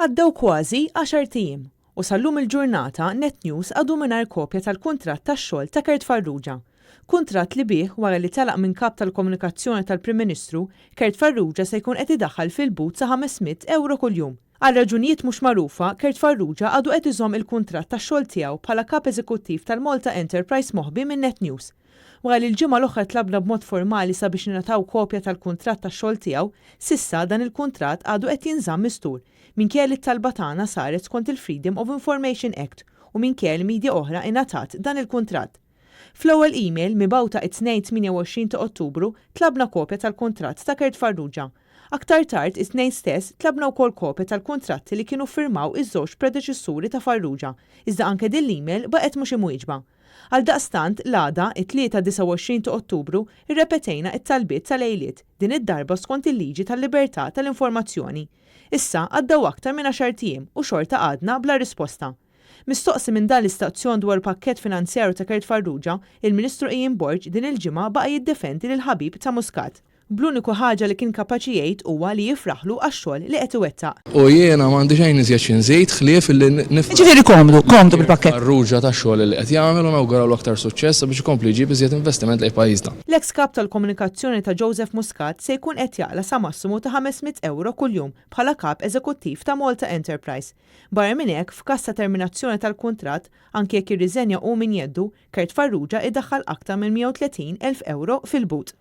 Għaddew kważi 10 tiem u sal-lum il-ġurnata Net News għadu mingħajr kopja tal-kuntratt tax-xogħol ta' Kert Farrugia. Kuntratt li bih wara li telaq minn kap tal-komunikazzjoni tal-Prim Ministru, Kert Farrugia se jkun qed idaħħal fil-but sa 500 euro kuljum. Għal raġunijiet mhux magħrufa, Kert Farrugia għadu qed iżomm il-kuntratt tax-xogħol tiegħu bħala kap eżekuttiv tal-Malta Enterprise moħbi minn Net News. Wara li l-ġimgħa l-oħra tlabna b'mod formali sabiex ningħataw kopja tal-kuntratt tax-xogħol tiegħu, sissa dan il-kuntratt għadu qed jinżamm mistur minkejja li t-talba tagħna saret skont il-Freedom of Information Act u minkejja li midja oħra ingħatat dan il-kuntratt. Fl-ewwel email mibgħuta it-tnejn 28 ta' Ottubru tlabna kopja tal-kuntratt ta' Kert Farrugia. Aktar tard it-tnejn stess tlabna wkoll kopja tal-kuntratti li kienu firmaw iż-żewġ predeċessuri ta' Farrugia, iżda anke din l-email baqgħet mhux imwieġba. Għaldaqstant l-għada it-3 29 ta' Ottubru irrepetejna it-talbiet tal-għejliet din id-darba skont il-liġi tal-libertà tal-informazzjoni. Issa għaddew aktar minn 10 tiem u xorta għadna bla risposta. Mistoqsi minn dan l-istazzjon dwar pakkett finanzjarju ta' Kert Farrugia, il-Ministru Ian Borg din il-ġimgħa baqa' jiddefendi lil ħabib ta' Muscat. Bl-uniku ħaġa li kien kapaċi jgħid huwa li jifraħlu għax-xogħol li qed iwettaq. U jiena m'għandi xejn iżjed xi nżid ħlief illi nifraħ. Ġifieri komdu bil-pakkett. Farrugia tax-xogħol li qed jagħmel u nawguralu aktar suċċess biex ikompli jġib iżjed investiment lejn pajjiżna. L-eks kap tal-komunikazzjoni ta' Joseph Muscat se jkun qed jaqla sa massimu ta' 500 euro kuljum bħala kap eżekuttiv ta' Malta Enterprise. Barra minn hekk f'każ ta' terminazzjoni tal-kuntratt anke jekk irriżenja u min jeddu, Kert Farrugia iddaħħal aktar minn 130,000 euro fil-but.